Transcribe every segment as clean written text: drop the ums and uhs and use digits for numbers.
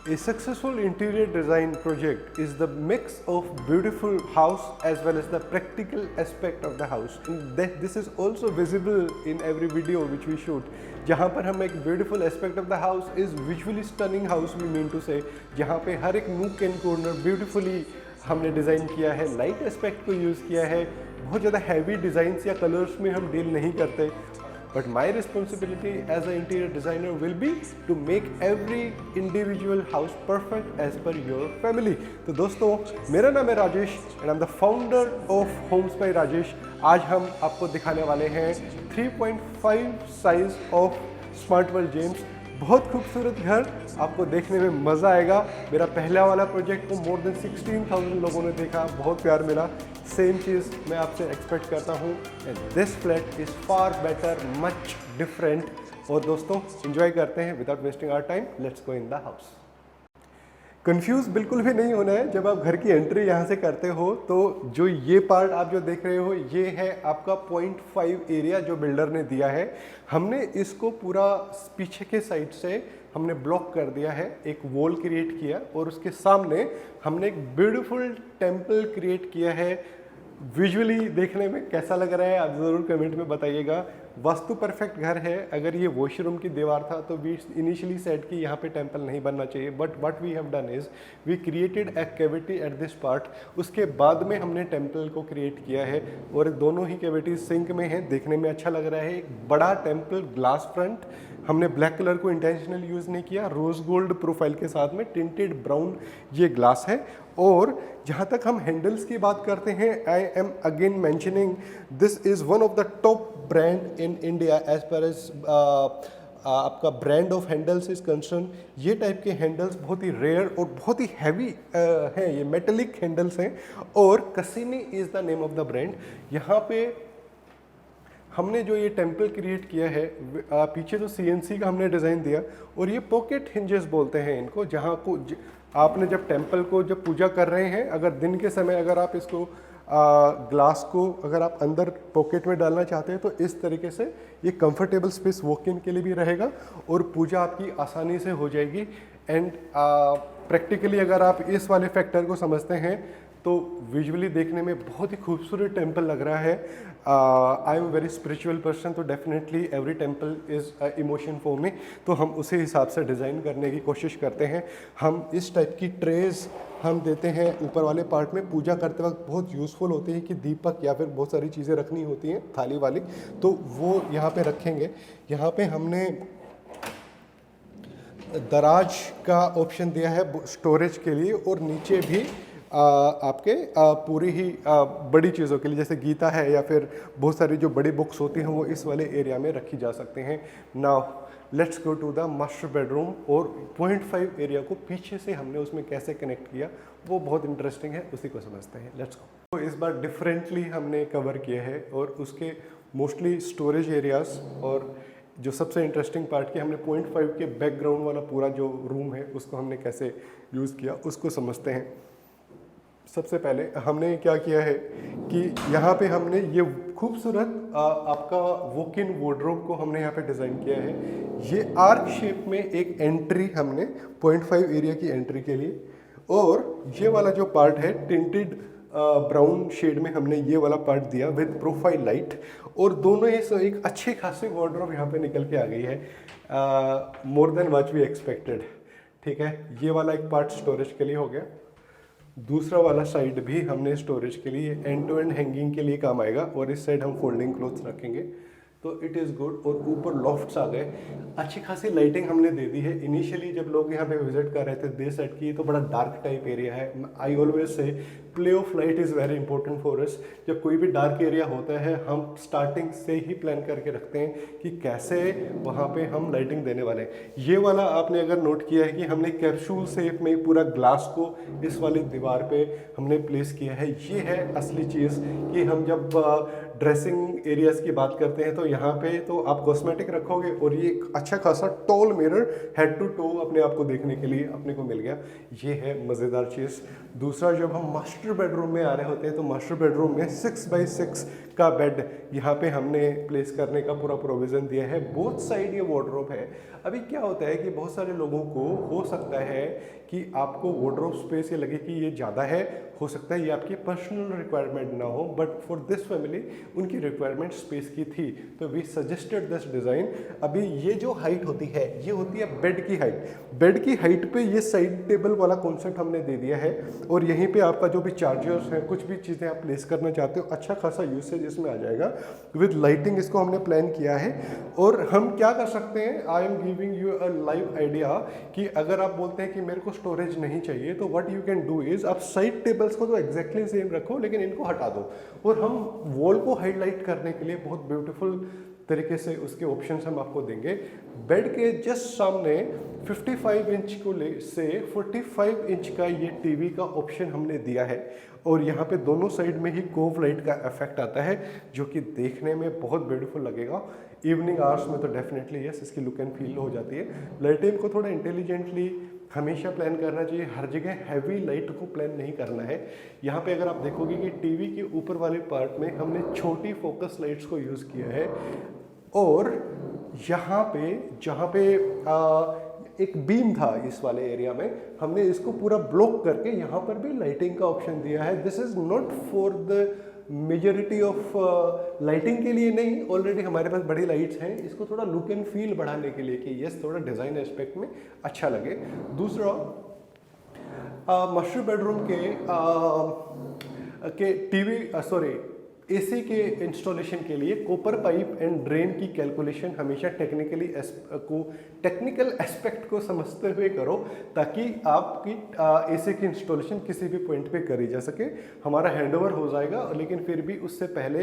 A successful interior design project is the mix of beautiful house as well as the practical aspect of the house. And this is also visible in every video which we shoot. जहाँ पर हम एक beautiful aspect of the house is visually stunning house we mean to say, जहाँ पे हर एक nook and corner beautifully हमने design किया है, लाइट एस्पेक्ट को यूज़ किया है, बहुत ज़्यादा हैवी डिज़ाइंस या कलर्स में हम डील नहीं करते. But my responsibility as an interior designer will be to make every individual house perfect as per your family. तो दोस्तों, मेरा नाम है Rajesh and I'm the founder of Homes by Rajesh. आज हम आपको दिखाने वाले हैं 3.5 size of smart world James. बहुत खूबसूरत घर, आपको देखने में मज़ा आएगा. मेरा पहला वाला प्रोजेक्ट को मोर देन 16,000 लोगों ने देखा, बहुत प्यार मिला. सेम चीज़ मैं आपसे एक्सपेक्ट करता हूँ. And this flat is far better, much different. और दोस्तों, एंजॉय करते हैं without wasting our time. Let's go in the house. Confuse बिल्कुल भी नहीं होना है. जब आप घर की एंट्री यहाँ से करते हो तो जो ये पार्ट आप जो देख रहे हो ये है आपका 0.5 एरिया जो बिल्डर ने दिया है. हमने इसको पूरा पीछे के साइड से हमने ब्लॉक कर दिया है, एक वॉल क्रिएट किया और उसके सामने हमने एक ब्यूटीफुल टेम्पल क्रिएट किया है. विजुअली देखने में कैसा लग रहा है आप ज़रूर कमेंट में बताइएगा. वास्तु परफेक्ट घर है. अगर ये वॉशरूम की दीवार था तो वी इनिशियली सेड कि यहाँ पे टेम्पल नहीं बनना चाहिए, but what we have done is we created a cavity at this part. उसके बाद में हमने टेम्पल को क्रिएट किया है और दोनों ही कैविटीज सिंक में हैं, देखने में अच्छा लग रहा है. एक बड़ा टेम्पल ग्लास फ्रंट, हमने ब्लैक कलर को इंटेंशनल यूज़ नहीं किया, रोज गोल्ड प्रोफाइल के साथ में टिंटेड ब्राउन ये ग्लास है. और जहाँ तक हम हैंडल्स की बात करते हैं, I am again mentioning this is one of the top brand in India as per as आपका brand of handles is concern. ये टाइप के हैंडल्स बहुत ही रेयर और बहुत ही हैवी हैं. ये मेटेलिक हैंडल्स हैं और Cassini is the name of the brand. यहाँ पे हमने जो ये टेम्पल क्रिएट किया है, पीछे जो CNC का हमने डिज़ाइन दिया और ये पॉकेट हिंजेस बोलते हैं इनको, जहाँ को आपने जब टेम्पल को जब पूजा कर रहे हैं, अगर दिन के समय अगर आप इसको ग्लास को अगर आप अंदर पॉकेट में डालना चाहते हैं तो इस तरीके से ये कंफर्टेबल स्पेस वॉक इन के लिए भी रहेगा और पूजा आपकी आसानी से हो जाएगी. एंड प्रैक्टिकली अगर आप इस वाले फैक्टर को समझते हैं तो विजुअली देखने में बहुत ही खूबसूरत टेम्पल लग रहा है. I am very spiritual person, तो definitely every temple is emotion for me. तो हम उसी हिसाब से डिज़ाइन करने की कोशिश करते हैं. हम इस टाइप की ट्रेज हम देते हैं ऊपर वाले पार्ट में. पूजा करते वक्त बहुत यूज़फुल होती है कि दीपक या फिर बहुत सारी चीज़ें रखनी होती हैं थाली वाली, तो वो यहाँ पे रखेंगे. यहाँ पे हमने दराज का ऑप्शन दिया है स्टोरेज के लिए और नीचे भी आपके पूरी ही बड़ी चीज़ों के लिए, जैसे गीता है या फिर बहुत सारी जो बड़ी बुक्स होती हैं वो इस वाले एरिया में रखी जा सकते हैं. Now let's go to the master bedroom. और 0.5 एरिया को पीछे से हमने उसमें कैसे कनेक्ट किया वो बहुत इंटरेस्टिंग है, उसी को समझते हैं. Let's go. तो इस बार डिफरेंटली हमने कवर किया है और उसके मोस्टली स्टोरेज एरियाज और जो सबसे इंटरेस्टिंग पार्ट की हमने 0.5 के बैकग्राउंड वाला पूरा जो रूम है उसको हमने कैसे यूज़ किया उसको समझते हैं. सबसे पहले हमने क्या किया है कि यहाँ पे हमने ये खूबसूरत आपका वॉक इन वार्डरोब को हमने यहाँ पे डिज़ाइन किया है. ये आर्क शेप में एक एंट्री हमने 0.5 एरिया की एंट्री के लिए, और ये वाला जो पार्ट है टिंटेड ब्राउन शेड में हमने ये वाला पार्ट दिया विद प्रोफाइल लाइट. और दोनों एक अच्छी खासी वार्डरोब यहाँ पे निकल के आ गई है, more than what we expected. ठीक है, ये वाला एक पार्ट स्टोरेज के लिए हो गया. दूसरा वाला साइड भी हमने स्टोरेज के लिए एंड टू एंड हैंगिंग के लिए काम आएगा और इस साइड हम फोल्डिंग क्लोथ्स रखेंगे. तो इट इज़ गुड. और ऊपर लॉफ्ट्स आ गए, अच्छी खासी लाइटिंग हमने दे दी है. इनिशियली जब लोग यहाँ पे विजिट कर रहे थे दे सेट की ये तो बड़ा डार्क टाइप एरिया है. I always say play of light is very important for us. जब कोई भी डार्क एरिया होता है हम स्टार्टिंग से ही प्लान करके रखते हैं कि कैसे वहाँ पे हम लाइटिंग देने वाले हैं. ये वाला आपने अगर नोट किया है कि हमने कैप्सूल शेप में पूरा ग्लास को इस वाली दीवार पे हमने प्लेस किया है. ये है असली चीज़ कि हम जब ड्रेसिंग एरियाज की बात करते हैं तो यहाँ पे तो आप कॉस्मेटिक रखोगे और ये एक अच्छा खासा tall mirror head to toe अपने आप को देखने के लिए अपने को मिल गया। ये है मज़ेदार चीज़। दूसरा, जब हम मास्टर बेडरूम में आ रहे होते हैं तो मास्टर बेडरूम में 6x6 का बेड यहाँ पे हमने प्लेस करने का पूरा प्रोविज़न दिया है। बोथ साइड ये वार्डरोब है। अभी क्या होता है कि बहुत सारे लोगों को हो सकता है कि आपको वार्डरोब स्पेस ये लगे कि ये ज़्यादा है, हो सकता है ये आपकी पर्सनल रिक्वायरमेंट ना हो, बट फॉर दिस फैमिली उनकी रिक्वायरमेंट स्पेस की थी, तो वी सजेस्टेड दिस डिज़ाइन। अभी ये जो हाइट होती है ये होती है बेड की हाइट। बेड की हाइट पे ये साइड टेबल वाला कॉन्सेप्ट हमने दे दिया है और यहीं पे आपका जो भी चार्जर्स हैं, कुछ भी चीज़ें आप प्लेस करना चाहते हो, अच्छा खासा यूसेज इसमें आ जाएगा। विद लाइटिंग इसको हमने प्लान किया है। और हम क्या कर सकते हैं, I am giving you a live idea कि अगर आप बोलते हैं कि मेरे को स्टोरेज नहीं चाहिए तो what you can do is, आप साइड टेबल्स को तो एग्जैक्टली सेम रखो लेकिन इनको हटा दो और हम वॉल को हाईलाइट करने के लिए बहुत ब्यूटीफुल तरीके से उसके ऑप्शंस हम आपको देंगे। बेड के जस्ट सामने 55 इंच को ले से 45 इंच का ये टीवी का ऑप्शन हमने दिया है और यहाँ पे दोनों साइड में ही कोव लाइट का इफेक्ट आता है जो कि देखने में बहुत ब्यूटीफुल लगेगा। इवनिंग आवर्स में तो डेफिनेटली यस, इसकी लुक एंड फील हो जाती है। लाइटिंग को थोड़ा इंटेलिजेंटली हमेशा प्लान करना चाहिए, हर जगह हैवी लाइट को प्लान नहीं करना है। यहाँ पे अगर आप देखोगे कि टीवी के ऊपर वाले पार्ट में हमने छोटी फोकस लाइट्स को यूज़ किया है और यहाँ पे जहाँ पे एक बीम था इस वाले एरिया में, हमने इसको पूरा ब्लॉक करके यहाँ पर भी लाइटिंग का ऑप्शन दिया है। This is not for the majority of lighting के लिए नहीं, ऑलरेडी हमारे पास बड़ी लाइट्स हैं, इसको थोड़ा लुक एंड फील बढ़ाने के लिए कि यस थोड़ा डिज़ाइन एस्पेक्ट में अच्छा लगे। दूसरा, मास्टर बेडरूम के टीवी एसी के इंस्टॉलेशन के लिए कॉपर पाइप एंड ड्रेन की कैलकुलेशन हमेशा टेक्निकल एस्पेक्ट को समझते हुए करो ताकि आपकी एसी की इंस्टॉलेशन किसी भी पॉइंट पे करी जा सके। हमारा हैंडओवर हो जाएगा लेकिन फिर भी उससे पहले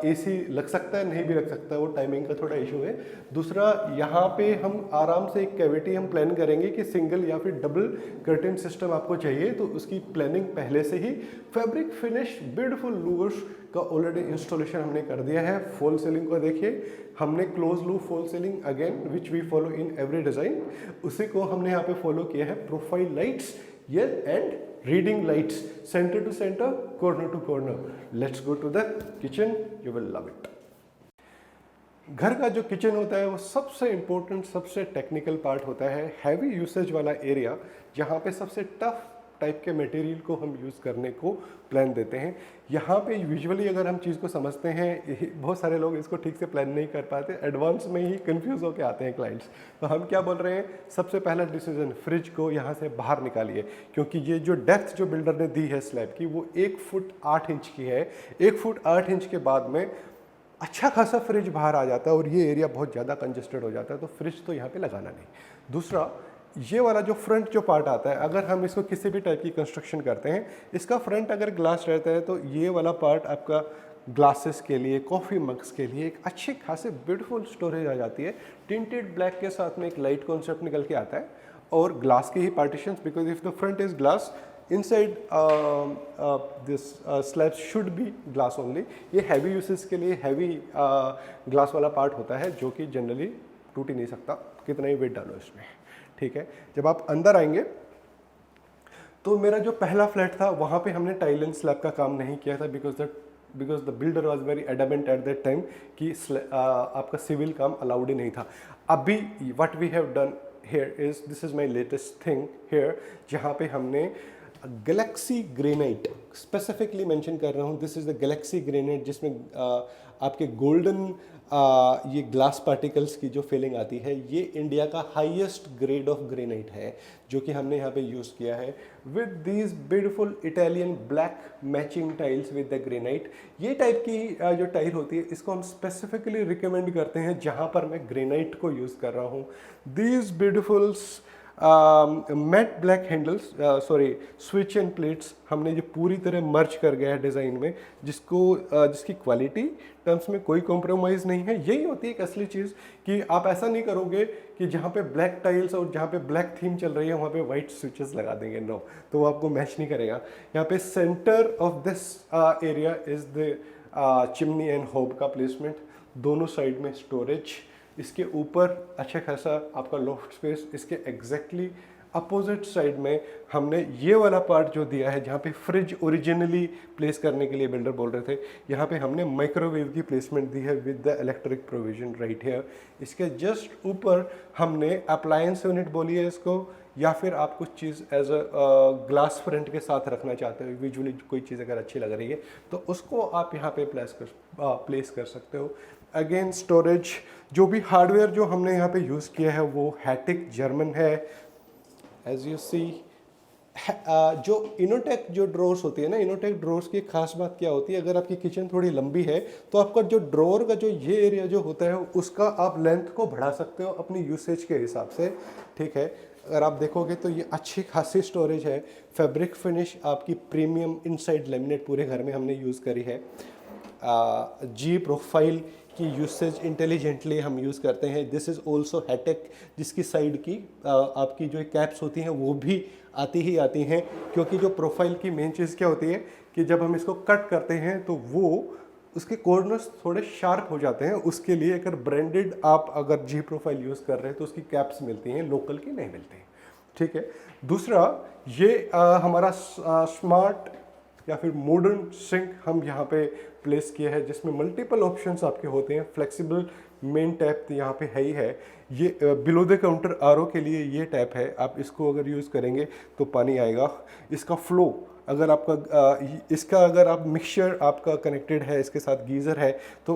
एसी लग सकता है, नहीं भी लग सकता है, वो टाइमिंग का थोड़ा इशू है। दूसरा, यहाँ पे हम आराम से एक कैविटी हम प्लान करेंगे कि सिंगल या फिर डबल कर्टेन सिस्टम आपको चाहिए तो उसकी प्लानिंग पहले से ही। फैब्रिक फिनिश ब्यूटीफुल लूवर्स का ऑलरेडी इंस्टॉलेशन हमने कर दिया है। फॉल सीलिंग को देखिए, हमने close loop false ceiling again which we follow in every design, उसी को हमने यहाँ पे फॉलो किया है। प्रोफाइल लाइट्स ये and reading lights, centre to centre, corner to corner. Let's go to the kitchen, you will love it. घर का जो किचन होता है वो सबसे इम्पोर्टेंट, सबसे टेक्निकल पार्ट होता है। हैवी यूसेज वाला एरिया जहाँ पे सबसे टफ टाइप के मटेरियल को हम यूज़ करने को प्लान देते हैं। यहाँ पे यूजुअली अगर हम चीज़ को समझते हैं, बहुत सारे लोग इसको ठीक से प्लान नहीं कर पाते, एडवांस में ही कंफ्यूज होकर आते हैं क्लाइंट्स। तो हम क्या बोल रहे हैं, सबसे पहला डिसीजन, फ्रिज को यहाँ से बाहर निकालिए क्योंकि ये जो डेप्थ जो बिल्डर ने दी है स्लैब की वो 1 फुट 8 इंच की है। 1 फुट 8 इंच के बाद में अच्छा खासा फ्रिज बाहर आ जाता है और ये एरिया बहुत ज़्यादा कंजेस्टेड हो जाता है, तो फ्रिज तो यहाँ पे लगाना नहीं। दूसरा, ये वाला जो फ्रंट जो पार्ट आता है, अगर हम इसको किसी भी टाइप की कंस्ट्रक्शन करते हैं, इसका फ्रंट अगर ग्लास रहता है तो ये वाला पार्ट आपका ग्लासेस के लिए, कॉफ़ी मग्स के लिए एक अच्छी खासी ब्यूटीफुल स्टोरेज आ जाती है। टिंटेड ब्लैक के साथ में एक लाइट कॉन्सेप्ट निकल के आता है और ग्लास के ही partitions, because if the front is glass inside this slabs should be glass only। ये हैवी यूसेस के लिए हैवी ग्लास वाला पार्ट होता है जो कि जनरली टूट ही नहीं सकता, कितना ही वेट डालो इसमें, ठीक है। जब आप अंदर आएंगे तो मेरा जो पहला फ्लैट था वहाँ पे हमने टाइल एंड स्लैब का काम नहीं किया था because the builder was very adamant at that time कि आपका सिविल काम अलाउड ही नहीं था। अभी what we have done here is, this is my latest thing here, जहाँ पे हमने गैलेक्सी ग्रेनाइट स्पेसिफिकली मेंशन कर रहा हूँ, this is the Galaxy granite जिसमें आपके गोल्डन ये ग्लास पार्टिकल्स की जो फीलिंग आती है, ये इंडिया का हाईएस्ट ग्रेड ऑफ ग्रेनाइट है जो कि हमने यहाँ पे यूज़ किया है with these beautiful Italian black matching tiles with the granite. ये टाइप की जो टाइल होती है इसको हम स्पेसिफिकली रिकमेंड करते हैं जहाँ पर मैं ग्रेनाइट को यूज़ कर रहा हूँ। These beautifuls matte black handles switch and plates हमने जो पूरी तरह मर्ज कर गया है डिज़ाइन में, जिसकी क्वालिटी टर्म्स में कोई कॉम्प्रोमाइज़ नहीं है। यही होती है एक असली चीज़ कि आप ऐसा नहीं करोगे कि जहाँ पे ब्लैक टाइल्स और जहाँ पे ब्लैक थीम चल रही है वहाँ पे वाइट स्विचेस लगा देंगे, नो, तो वो आपको मैच नहीं करेगा। यहाँ पे centre of this area is the chimney and होब का प्लेसमेंट, दोनों साइड में स्टोरेज, इसके ऊपर अच्छा खासा आपका लॉफ्ट स्पेस, इसके एग्जैक्टली अपोजिट साइड में हमने ये वाला पार्ट जो दिया है जहाँ पे फ्रिज ओरिजिनली प्लेस करने के लिए बिल्डर बोल रहे थे, यहाँ पे हमने माइक्रोवेव की प्लेसमेंट दी है with the electric provision right here. इसके जस्ट ऊपर हमने अप्लायंस यूनिट बोलिए इसको, या फिर आप कुछ चीज़ एज अ ग्लास फ्रंट के साथ रखना चाहते हो, विजुअली कोई चीज़ अगर अच्छी लग रही है तो उसको आप यहाँ पे प्लेस कर सकते हो। अगेन स्टोरेज, जो भी हार्डवेयर जो हमने यहाँ पे यूज़ किया है वो हैटिक जर्मन है एज यू सी। जो इनोटेक जो ड्रॉर्स होती है ना, इनोटेक ड्रॉर्स की खास बात क्या होती है, अगर आपकी किचन थोड़ी लंबी है तो आपका जो ड्रॉर का जो ये एरिया जो होता है उसका आप लेंथ को बढ़ा सकते हो अपनी यूसेज के हिसाब से, ठीक है। अगर आप देखोगे तो ये अच्छी खासी स्टोरेज है, फैब्रिक फिनिश आपकी प्रीमियम इनसाइड लेमिनेट पूरे घर में हमने यूज़ करी है। जी प्रोफाइल की यूसेज इंटेलिजेंटली हम यूज़ करते हैं। दिस इज़ ऑल्सो हैटेक, जिसकी साइड की आपकी जो कैप्स होती हैं वो भी आती ही आती हैं, क्योंकि जो प्रोफाइल की मेन चीज़ क्या होती है कि जब हम इसको कट करते हैं तो वो उसके कॉर्नर्स थोड़े शार्प हो जाते हैं, उसके लिए अगर ब्रांडेड आप अगर जी प्रोफाइल यूज़ कर रहे हैं तो उसकी कैप्स मिलती हैं, लोकल की नहीं मिलती, ठीक है। दूसरा ये हमारा स्मार्ट या फिर मॉडर्न सिंक हम यहाँ पे प्लेस किया है, जिसमें मल्टीपल ऑप्शंस आपके होते हैं। फ्लेक्सिबल मेन टैप तो यहाँ पे है ही है, ये बिलो द काउंटर आरओ के लिए ये टैप है, आप इसको अगर यूज़ करेंगे तो पानी आएगा। इसका फ्लो अगर आपका इसका अगर आप मिक्सचर आपका कनेक्टेड है, इसके साथ गीज़र है तो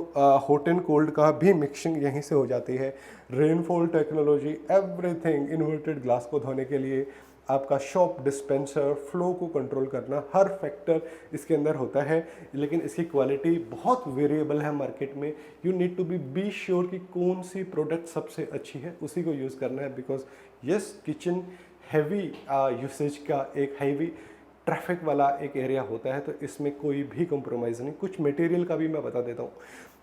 हॉट एंड कोल्ड का भी मिक्सिंग यहीं से हो जाती है। Rainfall technology, everything, inverted glass को धोने के लिए आपका शॉप डिस्पेंसर, फ्लो को कंट्रोल करना, हर फैक्टर इसके अंदर होता है। लेकिन इसकी क्वालिटी बहुत वेरिएबल है मार्केट में। You need to be sure कि कौन सी प्रोडक्ट सबसे अच्छी है, उसी को यूज़ करना है। Because yes, kitchen heavy usage का एक हैवी ट्रैफिक वाला एक एरिया होता है, तो इसमें कोई भी कॉम्प्रोमाइज़ नहीं। कुछ मटेरियल का भी मैं बता देता हूँ।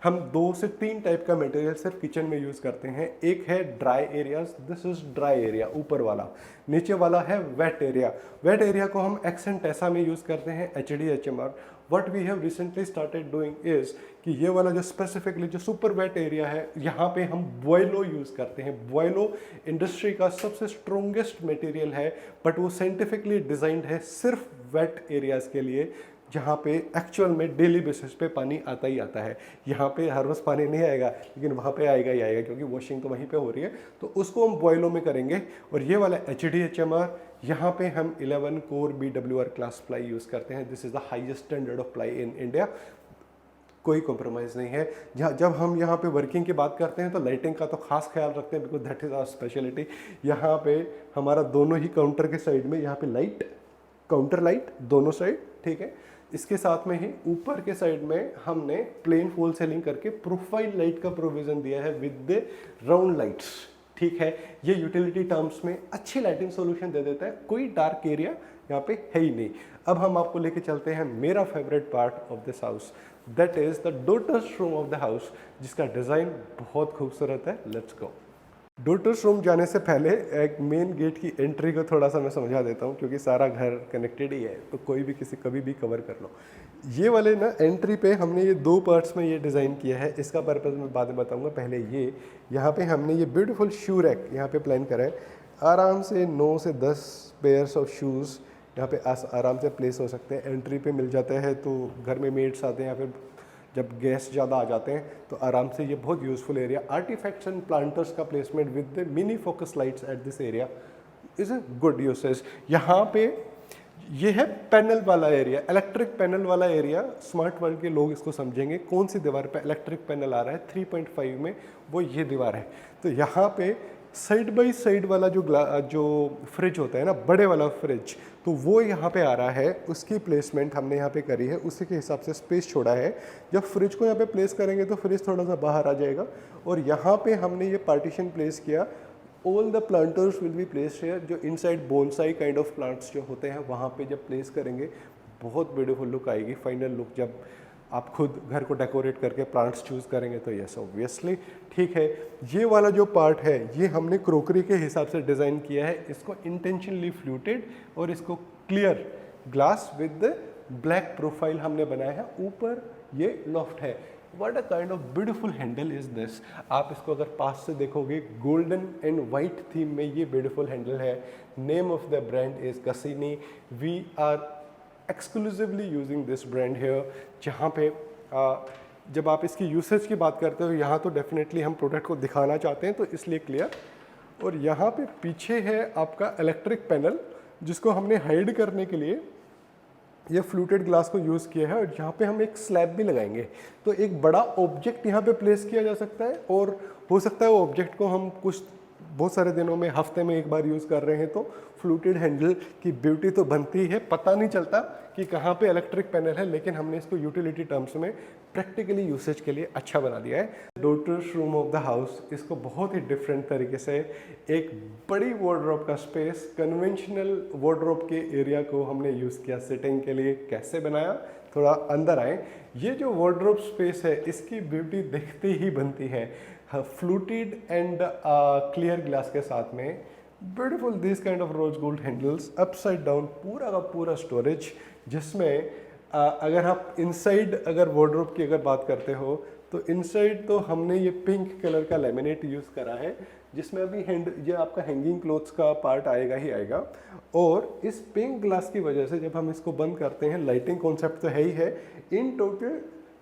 हम 2 से 3 टाइप का मटेरियल सिर्फ किचन में यूज़ करते हैं। एक है dry areas, this is dry area ऊपर वाला। नीचे वाला है वेट एरिया। वेट एरिया को हम एक्सेंट ऐसा में यूज़ करते हैं HDHMR। What we have recently started doing is कि ये वाला जो स्पेसिफिकली जो सुपर वेट एरिया है, यहाँ पे हम बॉयलो यूज़ करते हैं। बॉयलो इंडस्ट्री का सबसे स्ट्रोंगेस्ट मटेरियल है, बट वो साइंटिफिकली डिज़ाइंड है सिर्फ वेट एरियाज़ के लिए, जहाँ पे एक्चुअल में डेली बेसिस पे पानी आता ही आता है। यहाँ पे हर रोज़ पानी नहीं आएगा, लेकिन वहाँ पे आएगा ही आएगा, क्योंकि वॉशिंग तो वहीं पे हो रही है। तो उसको हम बॉयलो में करेंगे। और ये वाला HDHMR, यहाँ पे हम 11 core BWR class ply use करते हैं। This is the highest standard of ply in India. कोई कॉम्प्रोमाइज़ नहीं है। जब हम यहाँ पे वर्किंग की बात करते हैं तो लाइटिंग का तो खास ख्याल रखते हैं, because that is our speciality. यहाँ पे हमारा दोनों ही काउंटर के साइड में यहाँ पे लाइट, काउंटर लाइट दोनों साइड, ठीक है। इसके साथ में ही ऊपर के साइड में हमने प्लेन फॉल सीलिंग करके प्रोफाइल लाइट का प्रोविजन दिया है विद द राउंड लाइट्स, ठीक है। ये यूटिलिटी टर्म्स में अच्छी लाइटिंग सॉल्यूशन दे देता है, कोई डार्क एरिया यहाँ पे है ही नहीं। अब हम आपको लेके चलते हैं मेरा favourite part of this house, that is the daughter's room of the house, जिसका डिज़ाइन बहुत खूबसूरत है। Let's go. डॉटर्स रूम जाने से पहले एक मेन गेट की एंट्री को थोड़ा सा मैं समझा देता हूँ, क्योंकि सारा घर कनेक्टेड ही है, तो कोई भी किसी कभी भी कवर कर लो। ये वाले ना एंट्री पे हमने ये 2 पार्ट्स में ये डिज़ाइन किया है। इसका पर्पज़ मैं बाद में बताऊँगा। पहले ये यहाँ पे हमने ये ब्यूटीफुल शू रैक यहाँ पे प्लान करा है। आराम से 9 से 10 पेयर्स ऑफ शूज़ यहाँ पे आराम से प्लेस हो सकते हैं। एंट्री पे मिल जाते हैं, तो घर में मेड्स आते हैं या फिर जब गेस्ट ज़्यादा आ जाते हैं तो आराम से ये बहुत useful area. Artifacts and planters का placement with the mini focus lights at this area is a good usage. यहाँ पे ये है पैनल वाला एरिया, इलेक्ट्रिक पैनल वाला एरिया। स्मार्ट वर्ल्ड के लोग इसको समझेंगे। कौन सी दीवार पे इलेक्ट्रिक पैनल आ रहा है 3.5 में, वो ये दीवार है। तो यहाँ पे साइड बाई साइड वाला जो फ्रिज होता है ना, बड़े वाला फ्रिज, तो वो यहाँ पे आ रहा है। उसकी प्लेसमेंट हमने यहाँ पे करी है, उसी के हिसाब से स्पेस छोड़ा है। जब फ्रिज को यहाँ पे प्लेस करेंगे तो फ्रिज थोड़ा सा बाहर आ जाएगा। और यहाँ पे हमने ये पार्टीशन प्लेस किया। All the planters will be placed here. जो inside bonsai kind of plants जो होते हैं वहाँ पे जब प्लेस करेंगे बहुत ब्यूटीफुल लुक आएगी। फाइनल लुक जब आप खुद घर को डेकोरेट करके प्लांट्स चूज़ करेंगे तो यस ऑब्वियसली, ठीक है। ये वाला जो पार्ट है ये हमने क्रोकरी के हिसाब से डिज़ाइन किया है। इसको इंटेंशनली फ्लूटेड और इसको clear glass with the black profile हमने बनाया है। ऊपर ये लॉफ्ट है। What a kind of beautiful handle is this? आप इसको अगर पास से देखोगे, गोल्डन एंड वाइट थीम में ये ब्यूटीफुल हैंडल है। Name of the brand is Gussini. We are exclusively using this brand here. जहाँ पे जब आप इसकी यूसेज की बात करते हो, यहाँ तो डेफिनेटली हम प्रोडक्ट को दिखाना चाहते हैं, तो इसलिए क्लियर। और यहाँ पे पीछे है आपका इलेक्ट्रिक पैनल, जिसको हमने हाइड करने के लिए ये फ्लूटेड ग्लास को यूज़ किया है। और यहाँ पे हम एक स्लैब भी लगाएंगे, तो एक बड़ा ऑब्जेक्ट यहाँ पे प्लेस किया जा सकता है। और हो सकता है वो ऑब्जेक्ट को हम कुछ बहुत सारे दिनों में, हफ्ते में एक बार यूज़ कर रहे हैं, तो फ्लूटेड हैंडल की ब्यूटी तो बनती है। पता नहीं चलता कि कहाँ पे इलेक्ट्रिक पैनल है, लेकिन हमने इसको यूटिलिटी टर्म्स में प्रैक्टिकली यूसेज के लिए अच्छा बना दिया है। Daughter's room of the house, इसको बहुत ही डिफरेंट तरीके से एक बड़ी वार्डरोब का स्पेस, कन्वेंशनल वार्डरोब के एरिया को हमने यूज़ किया सिटिंग के लिए। कैसे बनाया, थोड़ा अंदर आए। ये जो वार्डरोब स्पेस है, इसकी ब्यूटी देखते ही बनती है। फ्लूटेड एंड क्लियर ग्लास के साथ में beautiful this kind of rose gold handles, upside down पूरा का पूरा स्टोरेज, जिसमें अगर आप इनसाइड अगर वार्डरोब की अगर बात करते हो, तो इनसाइड तो हमने ये पिंक कलर का लेमिनेट यूज़ करा है, जिसमें अभी ये आपका हैंगिंग क्लोथ्स का पार्ट आएगा ही आएगा। और इस पिंक ग्लास की वजह से जब हम इसको बंद करते हैं, लाइटिंग कॉन्सेप्ट तो है ही है, इन टोटल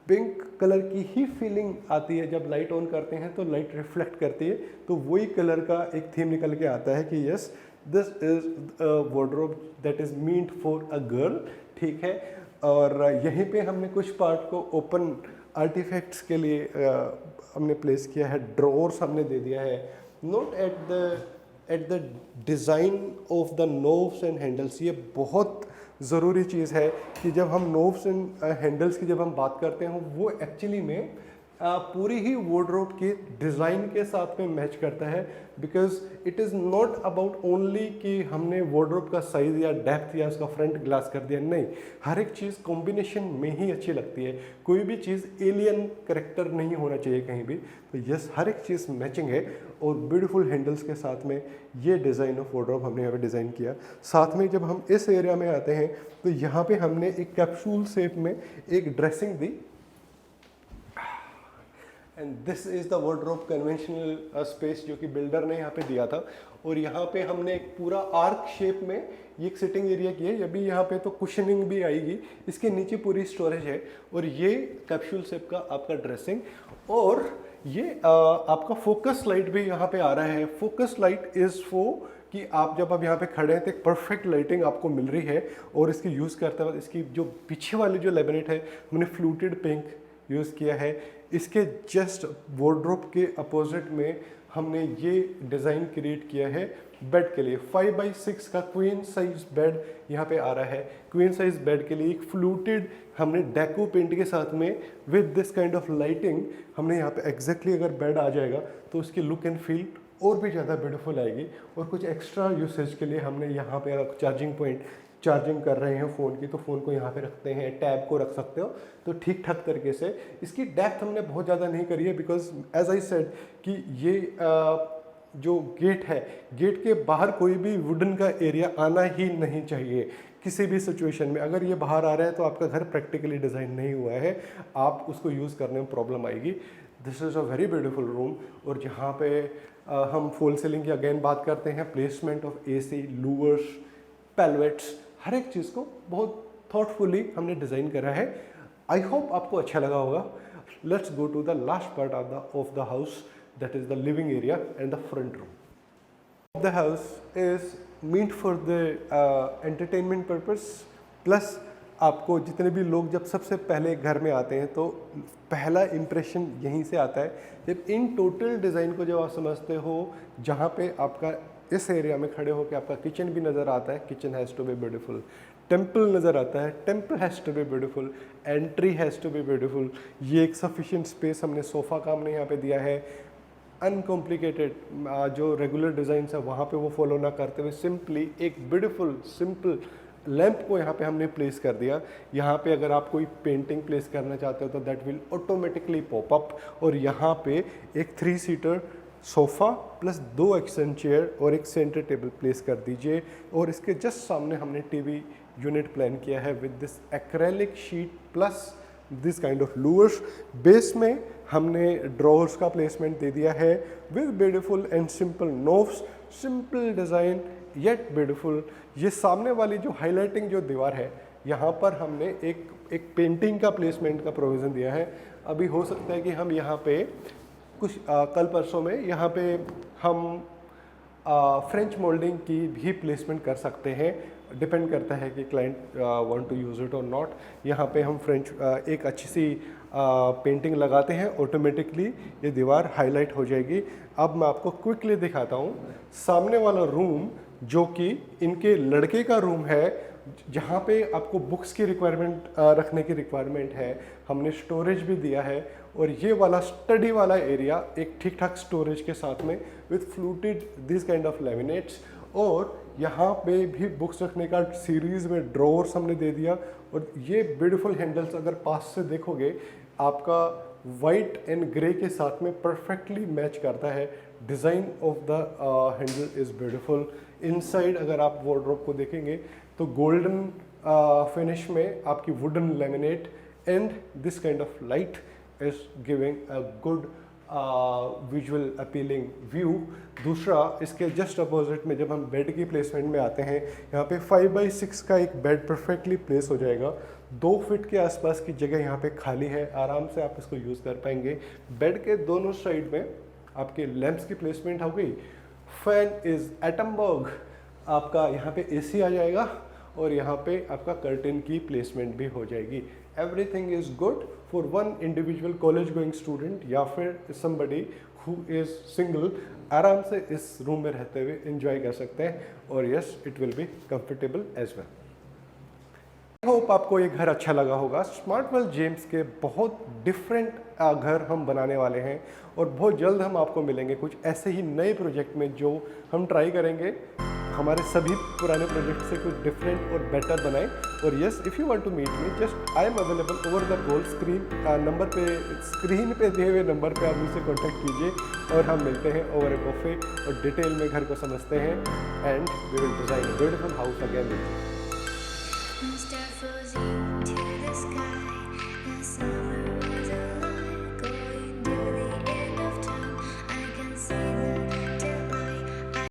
पिंक कलर की ही फीलिंग आती है। जब लाइट ऑन करते हैं तो लाइट रिफ्लेक्ट करती है, तो वही कलर का एक थीम निकल के आता है कि yes, this is wardrobe that is meant for a girl. ठीक है। और यहीं पे हमने कुछ पार्ट को ओपन आर्टिफैक्ट्स के लिए हमने प्लेस किया है। ड्रॉर्स हमने दे दिया है, not at the design of the knobs and handles. ये बहुत ज़रूरी चीज़ है कि जब हम नोब्स एंड हैंडल्स की जब हम बात करते हैं, वो एक्चुअली में पूरी ही वार्डरोब के डिज़ाइन के साथ में मैच करता है। Because it is not about only कि हमने वार्डरोब का साइज़ या डेप्थ या उसका फ्रंट ग्लास कर दिया, नहीं, हर एक चीज़ कॉम्बिनेशन में ही अच्छी लगती है। कोई भी चीज़ एलियन करेक्टर नहीं होना चाहिए कहीं भी। तो यस, हर एक चीज़ मैचिंग है। और ब्यूटीफुल हैंडल्स के साथ में ये डिज़ाइन ऑफ वार्डरोब हमने यहाँ पे डिज़ाइन किया। साथ में जब हम इस एरिया में आते हैं, तो यहाँ पे हमने एक कैप्सूल शेप में एक dressing the. And this is the wardrobe conventional space जो कि बिल्डर ने यहाँ पे दिया था। और यहाँ पे हमने एक पूरा आर्क शेप में ये एक सिटिंग एरिया की है। अभी यहाँ पे तो कुशनिंग भी आएगी, इसके नीचे पूरी स्टोरेज है। और ये कैप्सूल शेप का आपका ड्रेसिंग, और ये आपका फोकस लाइट भी यहाँ पे आ रहा है। फोकस लाइट इज़ फॉर कि आप जब आप यहाँ पे खड़े हैं तो एक परफेक्ट लाइटिंग आपको मिल रही है। और इसकी यूज़ करते वक्त इसकी जो पीछे वाली जो लेमिनेट है, हमने फ्लूटेड पिंक यूज़ किया है। इसके जस्ट वार्डरोब के अपोजिट में हमने ये डिज़ाइन क्रिएट किया है बेड के लिए। 5x6 का क्वीन साइज बेड यहाँ पे आ रहा है। क्वीन साइज बेड के लिए एक फ्लूटेड हमने डेको पेंट के साथ में with this kind of lighting हमने यहाँ पे एग्जैक्टली अगर बेड आ जाएगा तो उसकी लुक एंड फील और भी ज़्यादा ब्यूटीफुल आएगी। और कुछ एक्स्ट्रा यूसेज के लिए हमने यहाँ पे चार्जिंग पॉइंट, चार्जिंग कर रहे हैं फ़ोन की तो फ़ोन को यहाँ पे रखते हैं, टैब को रख सकते हो, तो ठीक ठाक तरीके से। इसकी डेप्थ हमने बहुत ज़्यादा नहीं करी है, बिकॉज एज आई सेड कि ये जो गेट है, गेट के बाहर कोई भी वुडन का एरिया आना ही नहीं चाहिए किसी भी सिचुएशन में। अगर ये बाहर आ रहा है तो आपका घर प्रैक्टिकली डिज़ाइन नहीं हुआ है, आप उसको यूज़ करने में प्रॉब्लम आएगी। This is a very beautiful room. और जहाँ पे हम फॉल सीलिंग की अगेन बात करते हैं, प्लेसमेंट ऑफ एसी, लूवर्स, पेलवेट्स, हर एक चीज़ को बहुत थॉटफुली हमने डिज़ाइन करा है। आई होप आपको अच्छा लगा होगा। Let's go to the last part of the house, that is the living area and the front room. The house is meant for the entertainment purpose. Plus आपको जितने भी लोग जब सबसे पहले घर में आते हैं तो पहला इम्प्रेशन यहीं से आता है। जब इन टोटल डिज़ाइन को जब आप समझते हो, जहाँ पे आपका इस एरिया में खड़े होकर आपका किचन भी नज़र आता है, kitchen has to be beautiful, temple नज़र आता है, temple has to be beautiful, entry has to be beautiful. ये एक सफिशिएंट स्पेस हमने सोफ़ा का हमने यहाँ पे दिया है। अनकॉम्प्लिकेटेड जो रेगुलर डिज़ाइन है वहाँ पे वो फॉलो ना करते हुए सिंपली एक ब्यूटीफुल सिंपल लैंप को यहाँ पे हमने प्लेस कर दिया। यहाँ पे अगर आप कोई पेंटिंग प्लेस करना चाहते हो तो that will automatically pop up. और यहाँ पे एक 3 seater sofa plus 2 action chair और एक सेंटर टेबल प्लेस कर दीजिए। और इसके जस्ट सामने हमने टीवी यूनिट प्लान किया है with this acrylic sheet plus this kind of louvers. Base में हमने ड्रॉर्स का प्लेसमेंट दे दिया है with beautiful and simple knobs, simple design yet beautiful. ये सामने वाली जो हाईलाइटिंग जो दीवार है, यहाँ पर हमने एक पेंटिंग का प्लेसमेंट का प्रोविज़न दिया है। अभी हो सकता है कि हम यहाँ पे कुछ कल परसों में यहाँ पे हम फ्रेंच मोल्डिंग की भी प्लेसमेंट कर सकते हैं, डिपेंड करता है कि client want to use it और नॉट। यहाँ पे हम फ्रेंच एक अच्छी सी पेंटिंग लगाते हैं, ऑटोमेटिकली ये दीवार हाईलाइट हो जाएगी। अब मैं आपको क्विकली दिखाता हूँ सामने वाला रूम, जो कि इनके लड़के का रूम है, जहाँ पे आपको बुक्स की रिक्वायरमेंट रखने की रिक्वायरमेंट है। हमने स्टोरेज भी दिया है, और ये वाला स्टडी वाला एरिया एक ठीक ठाक स्टोरेज के साथ में with fluted this kind of laminates. और यहाँ पे भी बुक्स रखने का सीरीज़ में ड्रॉर्स हमने दे दिया, और ये ब्यूटीफुल हैंडल्स अगर पास से देखोगे आपका वाइट एंड ग्रे के साथ में परफेक्टली मैच करता है। Design of the handle is beautiful. Inside अगर आप वार्डरोब को देखेंगे तो गोल्डन फिनिश में आपकी wooden laminate and this kind of light is giving a good visual appealing view. दूसरा, इसके जस्ट अपोजिट में जब हम बेड की प्लेसमेंट में आते हैं, यहाँ पे 5x6 का एक बेड परफेक्टली प्लेस हो जाएगा। 2 फीट के आसपास की जगह यहाँ पे खाली है, आराम से आप इसको यूज़ कर पाएंगे। बेड के दोनों साइड में आपके लैंप्स की प्लेसमेंट हो गई। फैन इज़ एटमबर्ग, आपका यहाँ पे एसी आ जाएगा, और यहाँ पे आपका कर्टेन की प्लेसमेंट भी हो जाएगी। Everything is good for one individual college going student या फिर समबडी हु इज़ सिंगल, आराम से इस रूम में रहते हुए एंजॉय कर सकते हैं। और yes, it will be comfortable as well. I hope आपको ये घर अच्छा लगा होगा। स्मार्ट वर्ल्ड जेम्स के बहुत डिफरेंट घर हम बनाने वाले हैं, और बहुत जल्द हम आपको मिलेंगे कुछ ऐसे ही नए प्रोजेक्ट में, जो हम ट्राई करेंगे हमारे सभी पुराने प्रोजेक्ट से कुछ डिफरेंट और बेटर बनाएं। और yes, if you want to meet me, just I am available over the goal screen पे दिए हुए नंबर पे आप मुझसे कॉन्टैक्ट कीजिए, और हम मिलते हैं ओवर ए कॉफ़ी और डिटेल में घर को समझते हैं, and we will design a beautiful house again. Mr. Fuzzy.